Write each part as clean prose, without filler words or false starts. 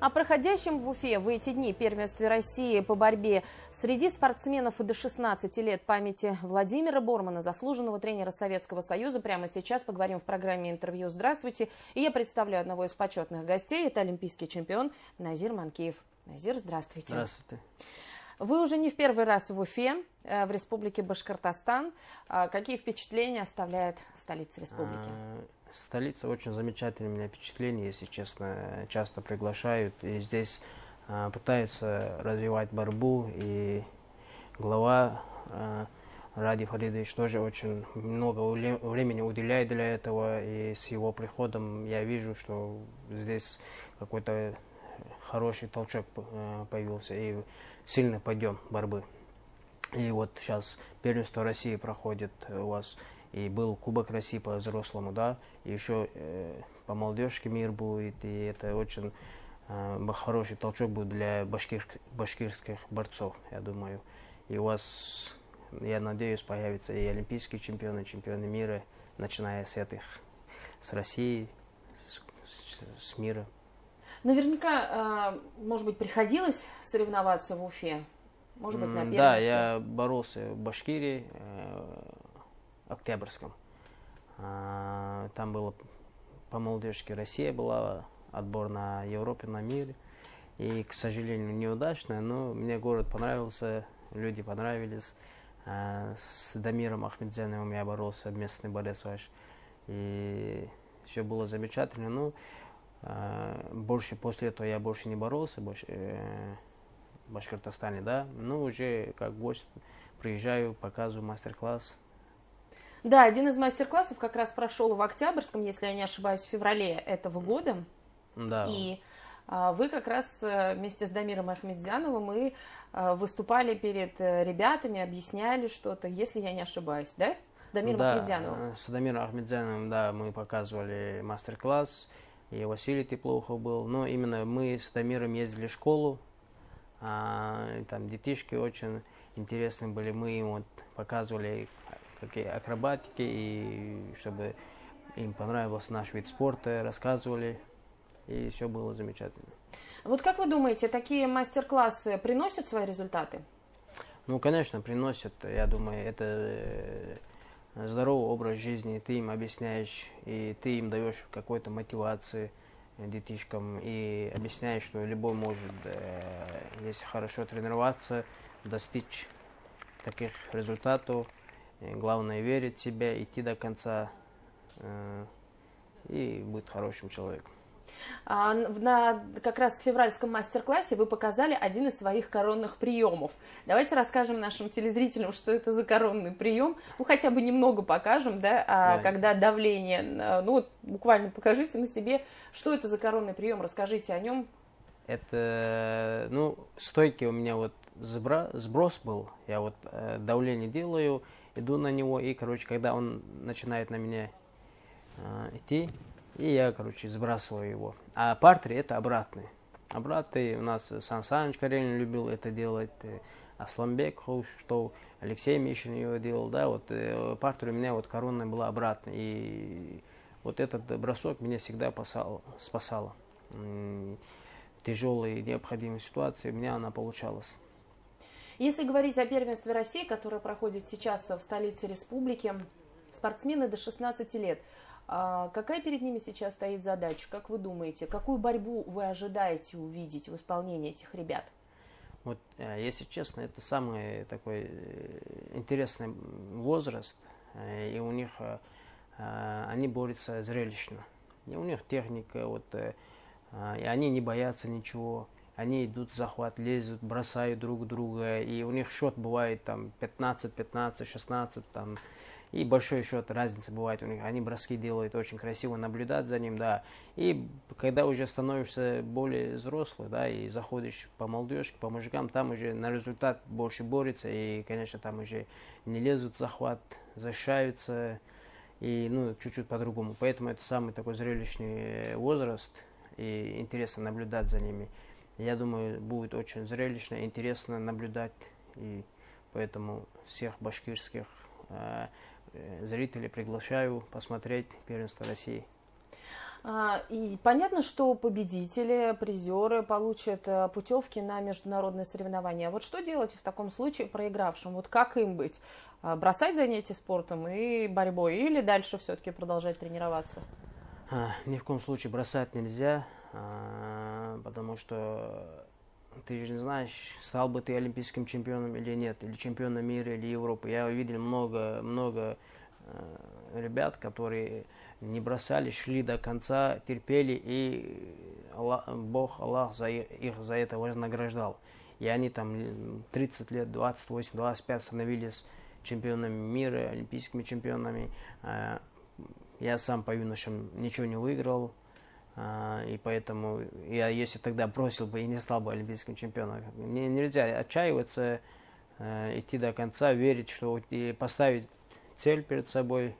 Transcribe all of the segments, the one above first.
О проходящем в Уфе в эти дни первенстве России по борьбе среди спортсменов до 16 лет памяти Владимира Бормана, заслуженного тренера Советского Союза, прямо сейчас поговорим в программе «Интервью». Здравствуйте. И я представляю одного из почетных гостей. Это олимпийский чемпион Назир Манкиев. Назир, здравствуйте. Здравствуйте. Вы уже не в первый раз в Уфе, в республике Башкортостан. Какие впечатления оставляет столица республики? Столица очень замечательное у меня впечатление, если честно. Часто приглашают, и здесь пытаются развивать борьбу. И глава Ради Фаридович тоже очень много времени уделяет для этого. И с его приходом я вижу, что здесь какой-то хороший толчок появился. И сильный подъем борьбы. И вот сейчас первенство России проходит у вас. И был Кубок России по взрослому, да, и еще по молодежке мир будет, и это очень хороший толчок будет для башкирских борцов, я думаю. И у вас, я надеюсь, появятся и олимпийские чемпионы, чемпионы мира, начиная с России, с мира. Наверняка, может быть, приходилось соревноваться в Уфе? Может быть, на первенстве? Да, я боролся в Башкирии, Октябрьском. Там было по молодежке Россия была, отбор на Европе, на мир. И, к сожалению, неудачно, но мне город понравился, люди понравились. С Дамиром Ахмедзяновым я боролся, местный борец ваш. И все было замечательно. Но больше после этого я больше не боролся в Башкортостане, да. Но уже как гость приезжаю, показываю мастер-класс. Да, один из мастер-классов как раз прошел в Октябрьском, если я не ошибаюсь, в феврале этого года. Да. И вы как раз вместе с Дамиром Ахмедзяновым выступали перед ребятами, объясняли что-то, если я не ошибаюсь, да? С Дамиром Ахмедзяновым. С Дамиром Ахмедзяновым, да, мы показывали мастер-класс, и Василий Теплоухов был. Но именно мы с Дамиром ездили в школу, там детишки очень интересные были, мы им вот показывали какие акробатики, и чтобы им понравился наш вид спорта, рассказывали, и все было замечательно. Вот как вы думаете, такие мастер-классы приносят свои результаты? Ну, конечно, приносят. Я думаю, это здоровый образ жизни. Ты им объясняешь, и ты им даешь какой-то мотивации детишкам, и объясняешь, что любой может, если хорошо тренироваться, достичь таких результатов. Главное верить в себя, идти до конца и быть хорошим человеком. На как раз в февральском мастер-классе вы показали один из своих коронных приемов. Давайте расскажем нашим телезрителям, что это за коронный прием. Ну, хотя бы немного покажем, да, когда давление, ну, вот буквально покажите на себе, что это за коронный прием, расскажите о нем. Это, ну, стойки у меня вот сброс был, я вот давление делаю, иду на него, и, короче, когда он начинает на меня идти, и я, короче, сбрасываю его. А партер это обратный. Обратный у нас Сан Саныч Карелин любил это делать, Асламбек, что Алексей Мишин его делал, да, вот партер у меня вот коронная была обратная. И вот этот бросок меня всегда спасал. Тяжелые необходимые ситуации, у меня она получалась. Если говорить о первенстве России, которое проходит сейчас в столице республики, спортсмены до 16 лет, какая перед ними сейчас стоит задача? Как вы думаете, какую борьбу вы ожидаете увидеть в исполнении этих ребят? Вот, если честно, это самый такой интересный возраст, и у них они борются зрелищно. И у них техника, вот, и они не боятся ничего. Они идут в захват, лезут, бросают друг друга, и у них счет бывает там 15-15, 16, там, и большой счет, разница бывает у них. Они броски делают, очень красиво наблюдать за ним, да. И когда уже становишься более взрослый, да, и заходишь по молодежке, по мужикам, там уже на результат больше борются, и, конечно, там уже не лезут в захват, защищаются, и, ну, чуть-чуть по-другому. Поэтому это самый такой зрелищный возраст, и интересно наблюдать за ними. Я думаю, будет очень зрелищно, интересно наблюдать, и поэтому всех башкирских зрителей приглашаю посмотреть первенство России. И понятно, что победители, призеры получат путевки на международные соревнования. А вот что делать в таком случае проигравшим? Вот как им быть? Бросать занятия спортом и борьбой или дальше все-таки продолжать тренироваться? Ни в коем случае бросать нельзя, потому что ты же не знаешь, стал бы ты олимпийским чемпионом или нет, или чемпионом мира, или Европы. Я видел много ребят, которые не бросали, шли до конца, терпели, и Аллах их за это вознаграждал. И они там 30 лет, 28, 25 становились чемпионами мира, олимпийскими чемпионами. Я сам по юношам ничего не выиграл, и поэтому я, если тогда бросил бы и не стал бы олимпийским чемпионом, нельзя отчаиваться, идти до конца, верить, что и поставить цель перед собой,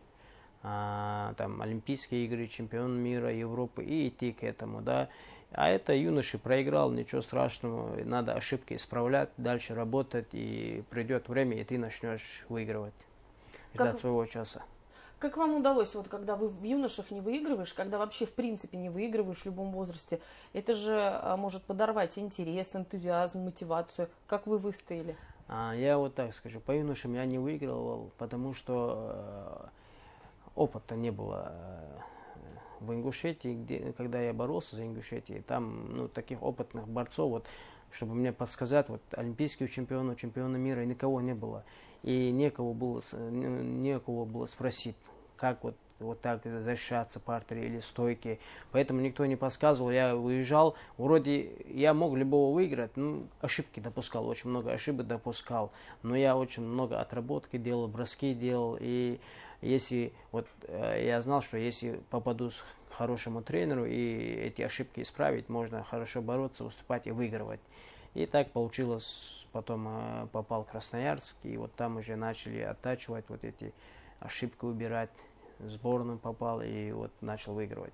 там, Олимпийские игры, чемпион мира, Европы, и идти к этому, да. А это юноши проиграл, ничего страшного, надо ошибки исправлять, дальше работать, и придет время, и ты начнешь выигрывать, ждать своего часа. Как вам удалось, вот когда вы в юношах не выигрываешь, когда вообще в принципе не выигрываешь в любом возрасте, это же может подорвать интерес, энтузиазм, мотивацию. Как вы выстояли? Я вот так скажу, по юношам я не выигрывал, потому что опыта не было в Ингушетии, когда я боролся за Ингушетию, там таких опытных борцов, вот, чтобы мне подсказать, вот, олимпийского чемпиона мира, никого не было. И некого было спросить, как вот так защищаться партере или стойки. Поэтому никто не подсказывал. Я выезжал, вроде я мог любого выиграть, ошибки допускал, очень много ошибок допускал. Но я очень много отработки делал, броски делал. И если я знал, что если попаду к хорошему тренеру и эти ошибки исправить, можно хорошо бороться, выступать и выигрывать. И так получилось, потом попал в Красноярск, и вот там уже начали оттачивать вот эти ошибки, убирать. В сборную попал и вот начал выигрывать.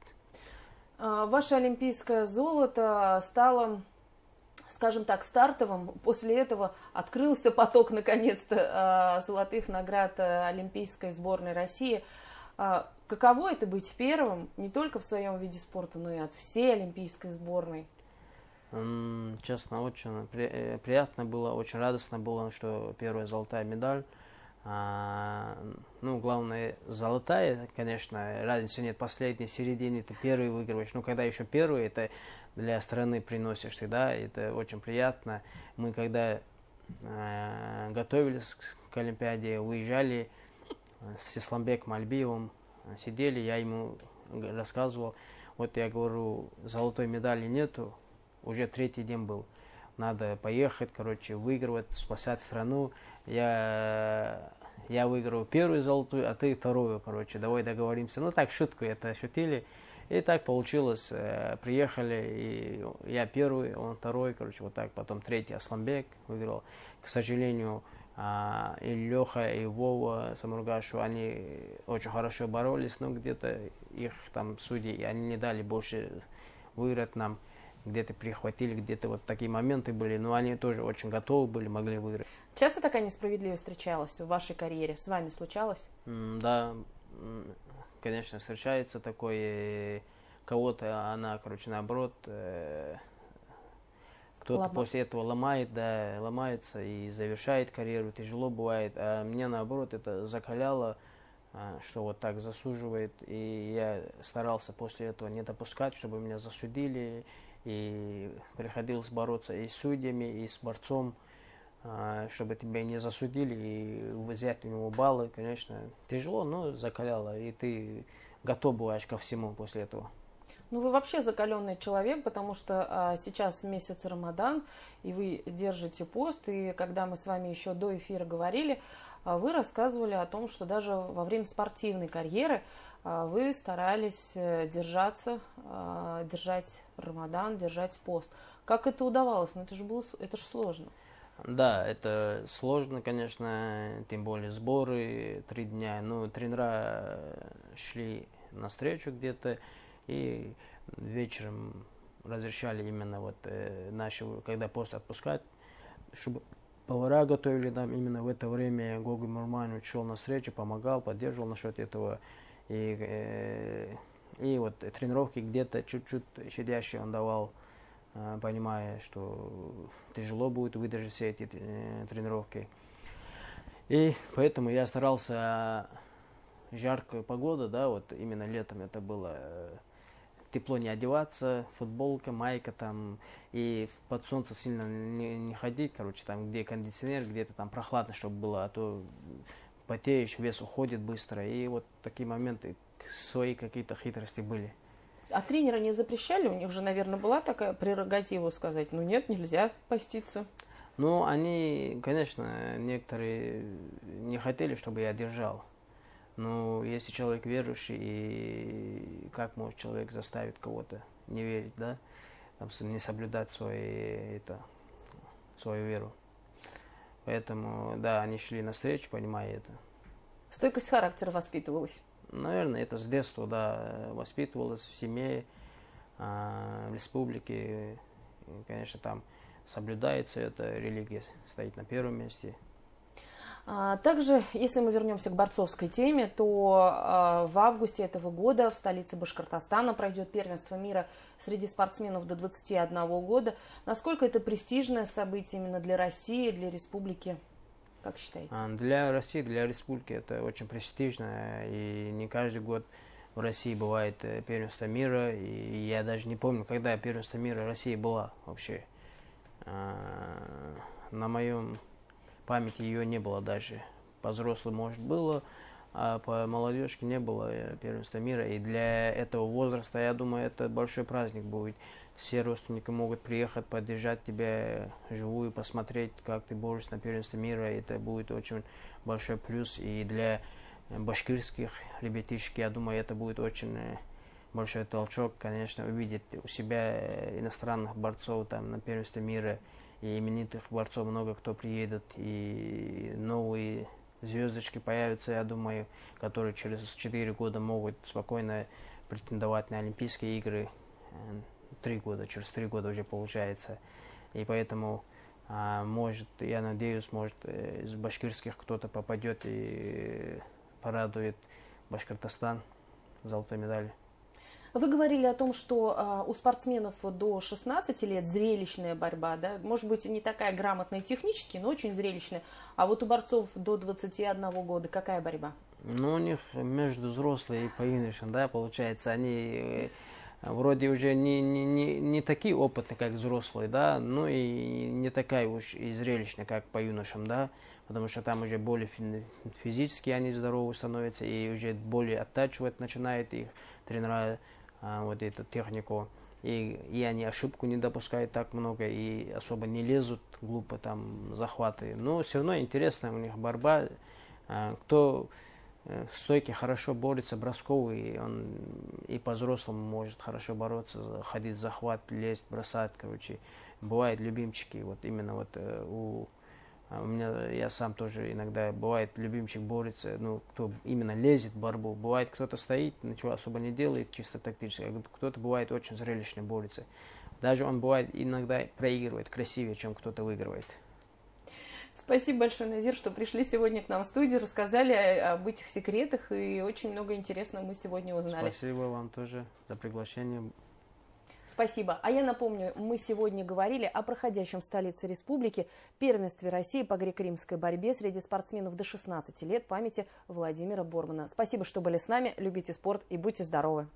Ваше олимпийское золото стало, скажем так, стартовым. После этого открылся поток, наконец-то, золотых наград олимпийской сборной России. Каково это быть первым не только в своем виде спорта, но и от всей олимпийской сборной? Честно, очень приятно было, очень радостно было, что первая золотая медаль. Главное, золотая, конечно, разницы нет, последней, середине ты первый выигрываешь, когда еще первый, это для страны приносишь ты, да, это очень приятно. Мы когда готовились к Олимпиаде, выезжали с Исламбеком Альбиевым, сидели, я ему рассказывал, вот я говорю, золотой медали нету, уже третий день был. Надо поехать, выигрывать, спасать страну. Я выиграл первую золотую, а ты вторую, давай договоримся. Так, шутку это шутили. И так получилось. Приехали, и я первый, он второй, вот так. Потом третий Асламбек выиграл. К сожалению, и Леха, и Вова Самургашу, они очень хорошо боролись, но где-то их там судьи, они не дали больше выиграть нам. Где-то перехватили, где-то вот такие моменты были, но они тоже очень готовы были, могли выиграть. Часто такая несправедливость встречалась в вашей карьере? С вами случалось? Да, конечно, встречается такое. Кого-то она, наоборот, кто-то после этого ломается и завершает карьеру, тяжело бывает. А мне, наоборот, это закаляло, что вот так засуживает. И я старался после этого не допускать, чтобы меня засудили. И приходилось бороться и с судьями, и с борцом, чтобы тебя не засудили, и взять у него баллы, конечно, тяжело, но закаляло, и ты готов бываешь ко всему после этого. Вы вообще закаленный человек, потому что сейчас месяц Рамадан, и вы держите пост, и когда мы с вами еще до эфира говорили, вы рассказывали о том, что даже во время спортивной карьеры вы старались держать Рамадан, держать пост. Как это удавалось? Это же сложно. Да, это сложно, конечно, тем более сборы 3 дня. Тренера шли навстречу где-то, и вечером разрешали именно когда пост отпускать, чтобы повара готовили нам именно в это время. Гогой Мурманович шел навстречу, помогал, поддерживал насчет этого. И И вот тренировки где-то чуть-чуть щадящие он давал, понимая, что тяжело будет выдержать все эти тренировки. И поэтому я старался жаркую погоду, да, вот именно летом это было тепло не одеваться, футболка, майка там, и под солнце сильно не ходить, короче, там, где кондиционер, где-то там прохладно, чтобы было, а то потеешь, вес уходит быстро, и вот такие моменты, свои какие-то хитрости были. А тренеры не запрещали? У них же, наверное, была такая прерогатива сказать, ну нет, нельзя поститься. Ну, они, конечно, некоторые не хотели, чтобы я держал. Но если человек верующий, и как может человек заставить кого-то не верить, да, там, не соблюдать свою веру. Поэтому, да, они шли навстречу, понимая это. Стойкость характера воспитывалась? Наверное, это с детства, да, воспитывалось в семье, в республике. И, конечно, там соблюдается эта религия, стоит на первом месте. Также, если мы вернемся к борцовской теме, то в августе этого года в столице Башкортостана пройдет первенство мира среди спортсменов до 21 года. Насколько это престижное событие именно для России, для республики? Как считаете? Для России, для республики это очень престижно, и не каждый год в России бывает первенство мира, и я даже не помню, когда первенство мира России была вообще. На моем памяти ее не было даже. По взрослым, может, было, а по молодежке не было первенства мира. И для этого возраста, я думаю, это большой праздник будет. Все родственники могут приехать, поддержать тебя живую, посмотреть, как ты борешься на первенстве мира. Это будет очень большой плюс. И для башкирских ребятишек, я думаю, это будет очень большой толчок, конечно, увидеть у себя иностранных борцов там на первенстве мира. И именитых борцов много кто приедет, и новые звездочки появятся, я думаю, которые через 4 года могут спокойно претендовать на Олимпийские игры. 3 года, через 3 года уже получается. И поэтому, может, я надеюсь, может, из башкирских кто-то попадет и порадует Башкортостан золотой медалью. Вы говорили о том, что у спортсменов до 16 лет зрелищная борьба, да? Может быть, не такая грамотная технически, но очень зрелищная. А вот у борцов до 21 года какая борьба? Ну, у них между взрослыми и по юношам, да, получается, они вроде уже не такие опытные, как взрослые, да, но и не такая уж и зрелищная, как по юношам, да, потому что там уже более физически они здоровы становятся, и уже более оттачивать начинают их тренера вот эту технику, и они ошибку не допускают так много, и особо не лезут глупо там захваты. Но все равно интересная у них борьба. Кто в стойке хорошо борется, бросковый, он и по-взрослому может хорошо бороться, ходить в захват, лезть, бросать, короче. Бывают любимчики, вот именно вот у меня, я сам тоже иногда, бывает, любимчик борется, ну, кто именно лезет в борьбу. Бывает, кто-то стоит, ничего особо не делает, чисто тактически, а кто-то бывает очень зрелищно борется. Даже он бывает иногда проигрывает красивее, чем кто-то выигрывает. Спасибо большое, Назир, что пришли сегодня к нам в студию, рассказали об этих секретах, и очень много интересного мы сегодня узнали. Спасибо вам тоже за приглашение. Спасибо. А я напомню, мы сегодня говорили о проходящем в столице республики первенстве России по греко-римской борьбе среди спортсменов до 16 лет памяти Владимира Бормана. Спасибо, что были с нами. Любите спорт и будьте здоровы.